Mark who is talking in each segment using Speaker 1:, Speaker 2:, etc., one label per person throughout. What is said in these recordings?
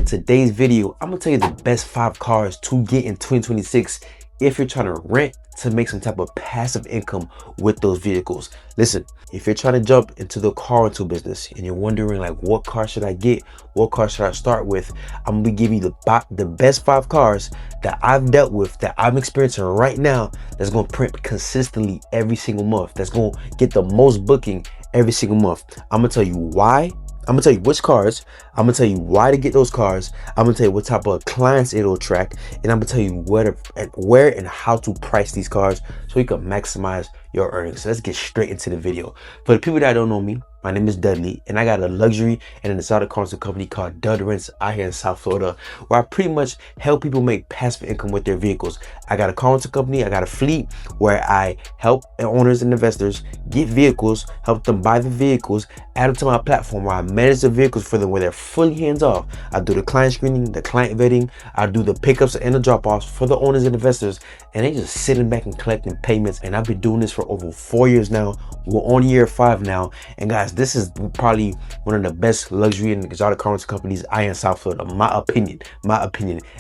Speaker 1: today's video, I'm gonna tell you the best 5 cars to get in 2026 if you're trying to rent to make some type of passive income with those vehicles. Listen, if you're trying to jump into the car rental business and you're wondering like, what car should I get? What car should I start with? I'm gonna be giving you the best 5 cars that I've dealt with, that I'm experiencing right now, that's gonna print consistently every single month, that's gonna get the most booking every single month. I'm gonna tell you why. I'm gonna tell you which cars, I'm gonna tell you why to get those cars, I'm gonna tell you what type of clients it'll attract, and I'm gonna tell you where and how to price these cars so you can maximize your earnings. So let's get straight into the video. For the people that don't know me, my name is Dudley, and I got a luxury and an exotic car rental company called Dud Rents out here in South Florida, where I pretty much help people make passive income with their vehicles. I got a car rental company, I got a fleet where I help owners and investors get vehicles, help them buy the vehicles, add them to my platform where I manage the vehicles for them where they're fully hands off. I do the client screening, the client vetting, I do the pickups and the drop-offs for the owners and investors, and they just sitting back and collecting payments. And I've been doing this for over 4 years now. We're on year 5 now, and guys, this is probably one of the best luxury and exotic car rental companies I in South Florida. My opinion.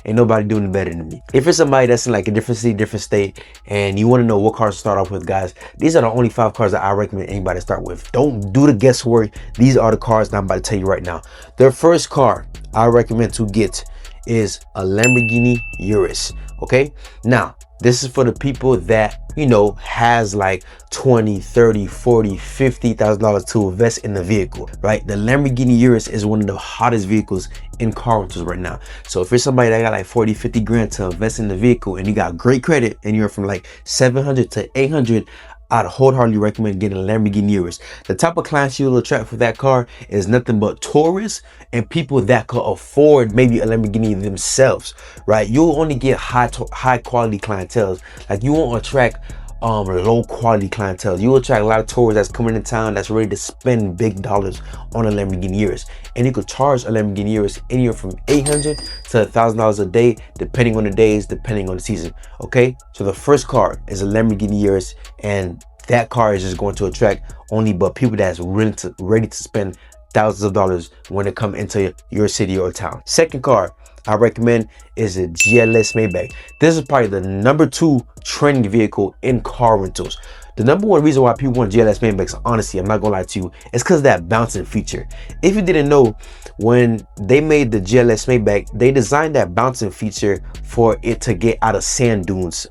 Speaker 1: Ain't nobody doing it better than me. If you're somebody that's in like a different city, different state, and you want to know what cars to start off with, guys, these are the only 5 cars that I recommend anybody to start with. Don't do the guesswork. These are the cars that I'm about to tell you right now. The first car I recommend to get is a Lamborghini Urus. Okay, now this is for the people that, you know, has like 20, 30, 40, $50,000 to invest in the vehicle, right? The Lamborghini Urus is one of the hottest vehicles in car rentals right now. So if you're somebody that got like 40, 50 grand to invest in the vehicle and you got great credit and you're from like 700 to 800, I'd wholeheartedly recommend getting a Lamborghini Urus. The type of clients you'll attract for that car is nothing but tourists and people that could afford maybe a Lamborghini themselves, right? You'll only get high quality clientele. Like, you won't attract low quality clientele. You will attract a lot of tourists that's coming in town that's ready to spend big dollars on a Lamborghini Urus. And you could charge a Lamborghini Urus anywhere from $800 to $1,000 a day, depending on the days, depending on the season. Okay, so the first car is a Lamborghini Urus, and that car is just going to attract only but people that's ready to spend thousands of dollars when it comes into your city or town. Second car I recommend is a GLS Maybach. This is probably the #2 trending vehicle in car rentals. The #1 reason why people want GLS Maybachs, honestly, I'm not gonna lie to you, it's because of that bouncing feature. If you didn't know, when they made the GLS Maybach, they designed that bouncing feature for it to get out of sand dunes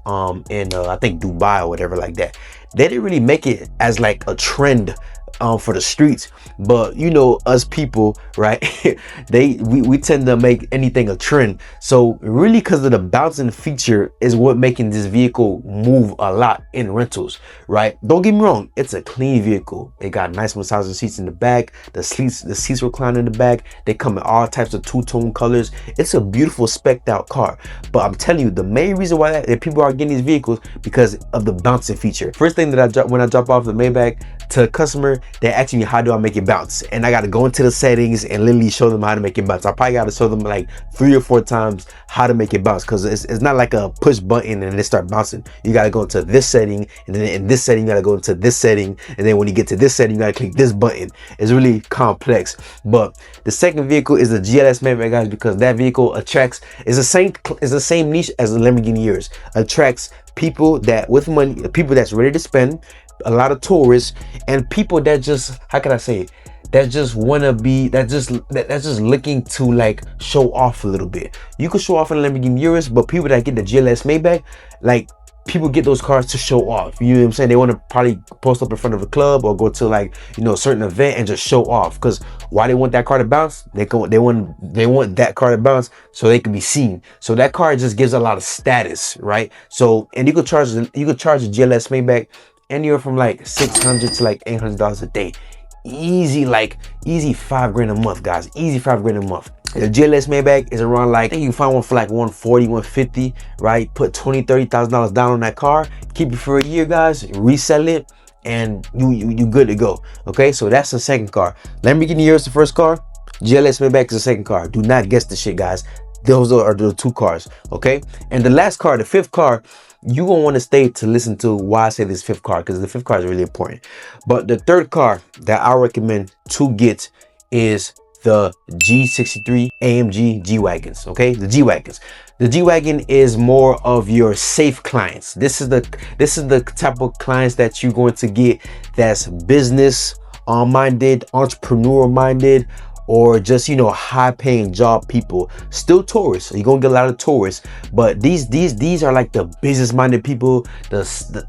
Speaker 1: in I think Dubai or whatever like that. They didn't really make it as like a trend for the streets, but you know, us people, right? we tend to make anything a trend. So really, because of the bouncing feature is what making this vehicle move a lot in rentals, right? Don't get me wrong, it's a clean vehicle. It got nice massaging seats in the back. The seats recline in the back. They come in all types of two-tone colors. It's a beautiful spec'd out car. But I'm telling you, the main reason why that people are getting these vehicles because of the bouncing feature. First thing that when I drop off the Maybach to a customer, they ask me, how do I make it bounce? And I got to go into the settings and literally show them how to make it bounce. I probably got to show them like 3 or 4 times how to make it bounce, because it's not like a push button and it start bouncing. You got to go into this setting, and then in this setting you got to go into this setting, and then when you get to this setting you got to click this button. It's really complex. But the second vehicle is the GLS Maybach, guys, because that vehicle attracts is the same niche as the Lamborghini Urus. Attracts people that with money, people that's ready to spend, a lot of tourists, and people that just, how can I say it, that just want to be, that's just looking to like show off a little bit. You could show off in a Lamborghini Urus, but people that get the GLS Maybach, like, people get those cars to show off. You know what I'm saying? They want to probably post up in front of a club or go to like, you know, a certain event and just show off. Because why they want that car to bounce? They want that car to bounce so they can be seen. So that car just gives a lot of status, right? So, and you could charge a GLS Maybach anywhere from like $600 to like $800 a day. Easy 5 grand a month, guys. Easy 5 grand a month. The GLS Maybach is around like, I think you can find one for like 140, 150, right? Put $20,000, $30,000 down on that car, keep it for a year, guys, resell it, and you good to go. Okay, so that's the second car. Lamborghini Urus the first car, GLS Maybach is the second car. Do not guess the shit, guys. Those are the 2 cars, okay? And the last car, the 5th car, you gonna want to stay to listen to why I say this 5th car, because the 5th car is really important. But the 3rd car that I recommend to get is the G63 AMG G-Wagons, okay? The G-Wagons. The G-Wagon is more of your safe clients. This is the type of clients that you're going to get that's business minded, entrepreneur minded, or just, you know, high paying job people. Still tourists, you're gonna get a lot of tourists, but these are like the business minded people.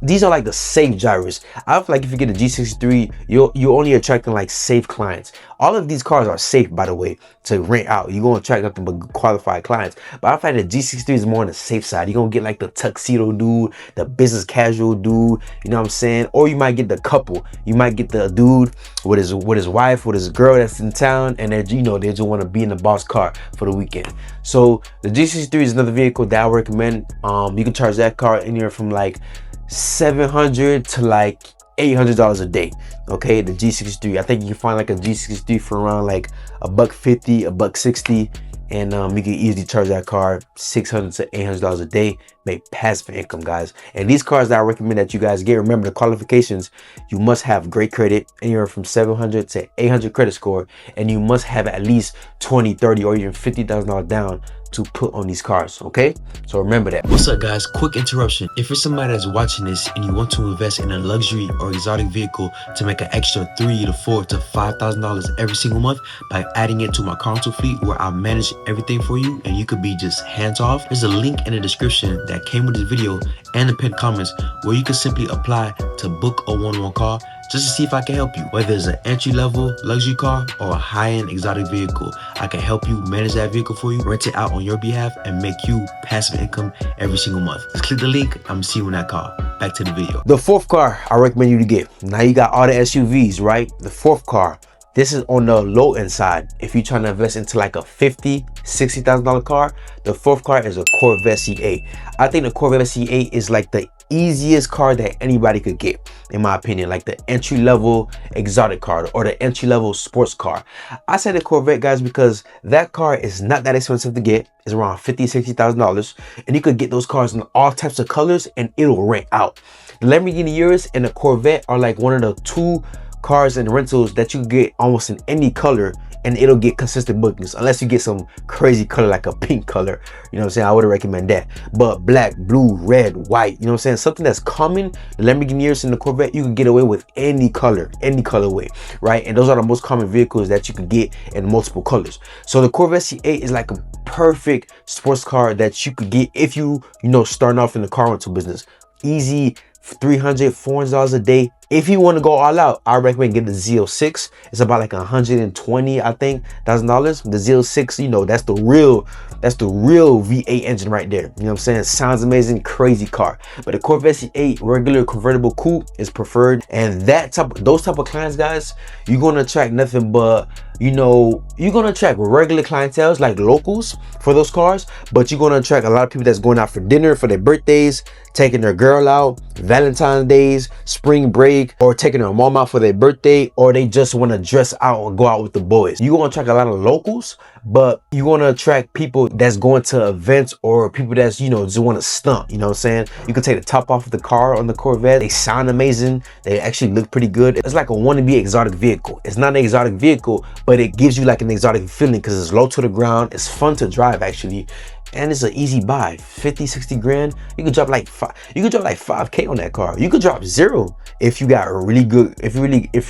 Speaker 1: These are like the safe drivers. I feel like if you get a G63, you're only attracting like safe clients. All of these cars are safe, by the way, to rent out. You're gonna attract nothing but qualified clients. But I find the G63 is more on the safe side. You're gonna get like the tuxedo dude, the business casual dude, you know what I'm saying? Or you might get the couple. You might get the dude with his wife, with his girl that's in town, and they just want to be in the boss car for the weekend. So the G63 is another vehicle that I recommend. You can charge that car anywhere from like $700 to like $800 a day. Okay, the G63. I think you can find like a G63 for around like $150, $160, and you can easily charge that car $600 to $800 a day. Make passive income, guys. And these cars that I recommend that you guys get, remember the qualifications: you must have great credit, anywhere from 700 to 800 credit score, and you must have at least 20, 30, or even $50,000 down to put on these cars. Okay, so remember that. What's up, guys? Quick interruption. If you're somebody that's watching this and you want to invest in a luxury or exotic vehicle to make an extra $3,000 to $4,000 to $5,000 every single month by adding it to my car rental fleet, where I manage everything for you and you could be just hands off, there's a link in the description that came with this video and the pinned comments where you can simply apply to book a one-on-one call just to see if I can help you. Whether it's an entry-level luxury car or a high-end exotic vehicle, I can help you manage that vehicle for you, rent it out on your behalf, and make you passive income every single month. Just click the link. I'm seeing you in that car. Back to the video. The fourth car I recommend you to get. Now you got all the SUVs, right? The fourth car, this is on the low end side. If you're trying to invest into like a $50,000, $60,000 car, the fourth car is a Corvette C8. I think the Corvette C8 is like the easiest car that anybody could get, in my opinion, like the entry-level exotic car or the entry-level sports car. I say the Corvette, guys, because that car is not that expensive to get. It's around $50,000, $60,000, and you could get those cars in all types of colors and it'll rent out. The Lamborghini Urus and the Corvette are like one of the two cars and rentals that you get almost in any color, and it'll get consistent bookings, unless you get some crazy color like a pink color. You know what I'm saying? I wouldn't recommend that. But black, blue, red, white, you know what I'm saying? Something that's common, the Lamborghini Urus and the Corvette, you can get away with any color, any colorway, right? And those are the most common vehicles that you can get in multiple colors. So the Corvette C8 is like a perfect sports car that you could get if you know, starting off in the car rental business. Easy $300, $400 a day. If you want to go all out, I recommend getting the Z06. It's about like $120,000, I think, $1,000. The Z06, you know, that's the real V8 engine right there. You know what I'm saying? Sounds amazing, crazy car. But the Corvette C8 regular convertible coupe is preferred, and those type of clients, guys, you're gonna attract nothing but, you know, you're gonna attract regular clientele like locals for those cars, but you're gonna attract a lot of people that's going out for dinner for their birthdays, taking their girl out, Valentine's days, spring break, or taking their mom out for their birthday, or they just want to dress out and go out with the boys. You're gonna attract a lot of locals, but you're gonna attract people that's going to events or people that's, you know, just want to stunt. You know what I'm saying? You can take the top off of the car on the Corvette. They sound amazing. They actually look pretty good. It's like a wannabe exotic vehicle. It's not an exotic vehicle, but it gives you like an exotic feeling because it's low to the ground. It's fun to drive, actually. And it's an easy buy. 50, 60 grand. You could drop like $5K on that car. You could drop zero if you got really good, if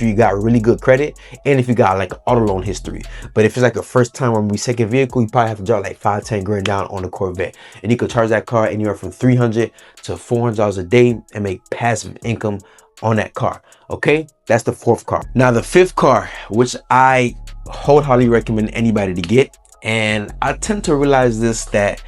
Speaker 1: you got really good credit, and if you got like auto loan history. But if it's like a first time or maybe second vehicle, you probably have to drop like 5, 10 grand down on the Corvette. And you could charge that car anywhere from $300 to $400 a day and make passive income on that car. Okay, that's the fourth car. Now the fifth car, which I wholeheartedly recommend anybody to get, and I tend to realize that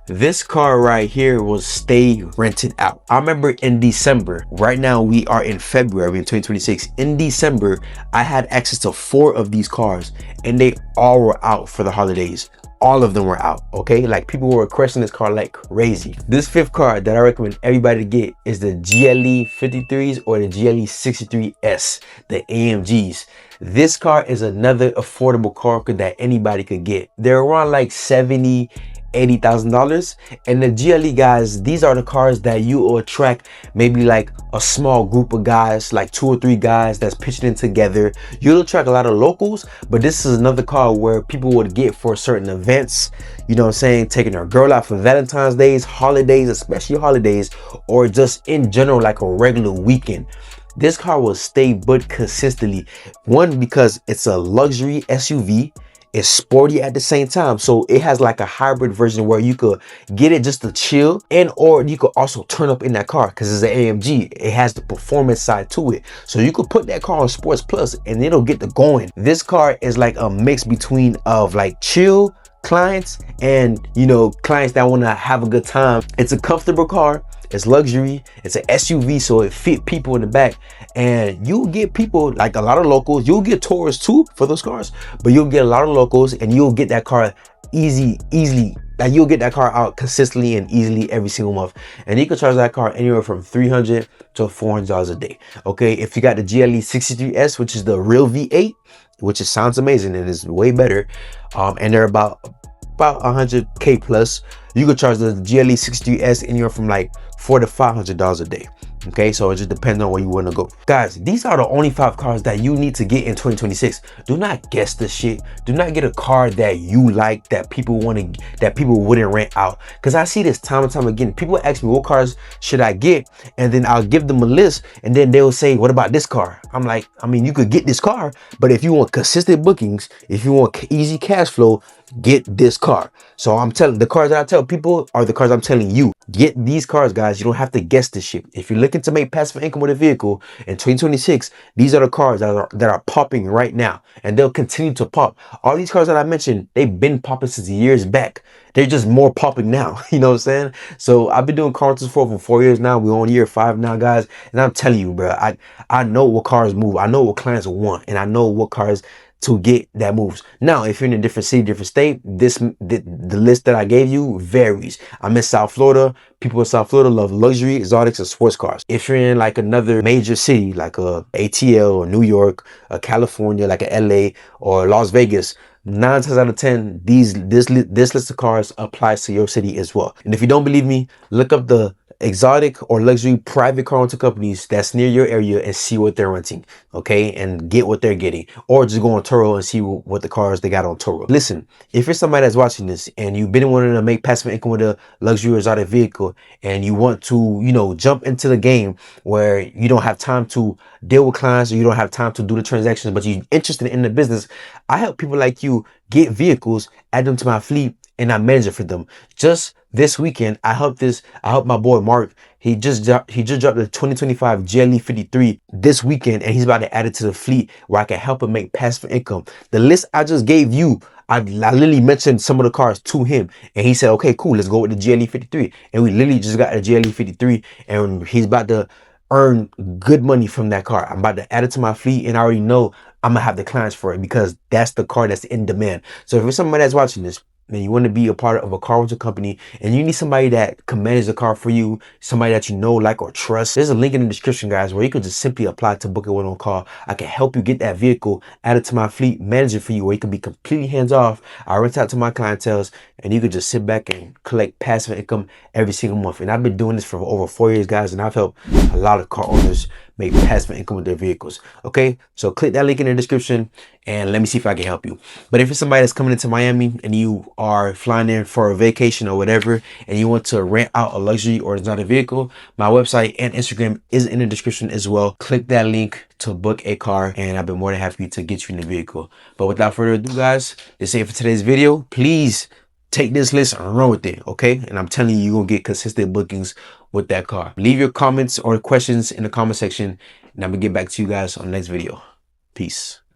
Speaker 1: this car right here will stay rented out. I remember in December, right now we are in February in 2026. In December, I had access to 4 of these cars and they all were out for the holidays. All of them were out, okay? Like, people were requesting this car like crazy. This fifth car that I recommend everybody to get is the GLE 53s or the GLE 63S, the AMGs. This car is another affordable car that anybody could get. They're around like $70,000, $80,000. And the GLE guys, these are the cars that you will attract maybe like a small group of guys, like 2 or 3 guys that's pitching in together. You'll attract a lot of locals, but this is another car where people would get for certain events, you know what I'm saying, taking their girl out for Valentine's days, holidays, especially holidays, or just in general like a regular weekend. This car will stay but consistently. One, because it's a luxury SUV. It's sporty at the same time, so it has like a hybrid version where you could get it just to chill, and or you could also turn up in that car because it's an AMG. It has the performance side to it, so you could put that car on Sports Plus and it'll get the going. This car is like a mix between of like chill clients and, you know, clients that want to have a good time. It's a comfortable car, it's luxury, it's an SUV, so it fit people in the back, and you'll get people like a lot of locals. You'll get tourists too for those cars, but you'll get a lot of locals, and you'll get that car easily. Like, you'll get that car out consistently and easily every single month, and you can charge that car anywhere from $300 to $400 a day. Okay, if you got the GLE 63S, which is the real V8, which it sounds amazing and is way better, and they're about 100K plus, you could charge the GLE 63S anywhere from like $400 to $500 a day. Okay, so it just depends on where you want to go. Guys, these are the only 5 cars that you need to get in 2026. Do not guess the shit. Do not get a car that you like, that people want to, that people wouldn't rent out. Because I see this time and time again. People ask me, what cars should I get? And then I'll give them a list, and then they'll say, what about this car? I'm like, I mean, you could get this car, but if you want consistent bookings, if you want easy cash flow, get this car. So I'm telling, the cars that I tell people are the cars I'm telling you. Get these cars, guys. You don't have to guess this shit. If you're looking to make passive income with a vehicle in 2026, these are the cars that are popping right now, and they'll continue to pop. All these cars that I mentioned, they've been popping since years back. They're just more popping now. You know what I'm saying? So I've been doing car rentals for 4 years now. We're on year 5 now, guys. And I'm telling you, bro, I know what cars move. I know what clients want, and I know what cars to get that moves. Now, if you're in a different city, different state, the list that I gave you varies. I'm in South Florida. People in South Florida love luxury, exotics, and sports cars. If you're in like another major city, like a ATL or New York, or California, like a LA or Las Vegas, 9 times out of 10, this list of cars applies to your city as well. And if you don't believe me, look up the exotic or luxury private car rental companies that's near your area and see what they're renting, okay, and get what they're getting, or just go on Turo and see what the cars they got on Turo. Listen, if you're somebody that's watching this and you've been wanting to make passive income with a luxury or exotic vehicle, and you want to, you know, jump into the game where you don't have time to deal with clients, or you don't have time to do the transactions, but you're interested in the business, I help people like you get vehicles, add them to my fleet, and I manage it for them. Just this weekend, I helped my boy Mark. He just dropped the 2025 GLE 53 this weekend, and he's about to add it to the fleet where I can help him make passive income. The list I just gave you, I literally mentioned some of the cars to him, and he said, okay, cool, let's go with the GLE 53. And we literally just got the GLE 53, and he's about to earn good money from that car. I'm about to add it to my fleet, and I already know I'm gonna have the clients for it because that's the car that's in demand. So if you're somebody that's watching this, and you want to be a part of a car rental company, and you need somebody that can manage the car for you, somebody that you know, like, or trust, there's a link in the description, guys, where you can just simply apply to book a one-on call. I can help you get that vehicle, add it to my fleet, manage it for you, where you can be completely hands-off. I rent out to my clientele, and you can just sit back and collect passive income every single month. And I've been doing this for over 4 years, guys, and I've helped a lot of car owners make passive income with their vehicles. Okay, so click that link in the description and let me see if I can help you. But if it's somebody that's coming into Miami and you are flying in for a vacation or whatever, and you want to rent out a luxury or exotic vehicle, my website and Instagram is in the description as well. Click that link to book a car, and I've been more than happy to get you in the vehicle. But without further ado, guys, that's it for today's video. Please take this list and run with it, okay? And I'm telling you, you're gonna get consistent bookings with that car. Leave your comments or questions in the comment section, and I'm gonna get back to you guys on the next video. Peace.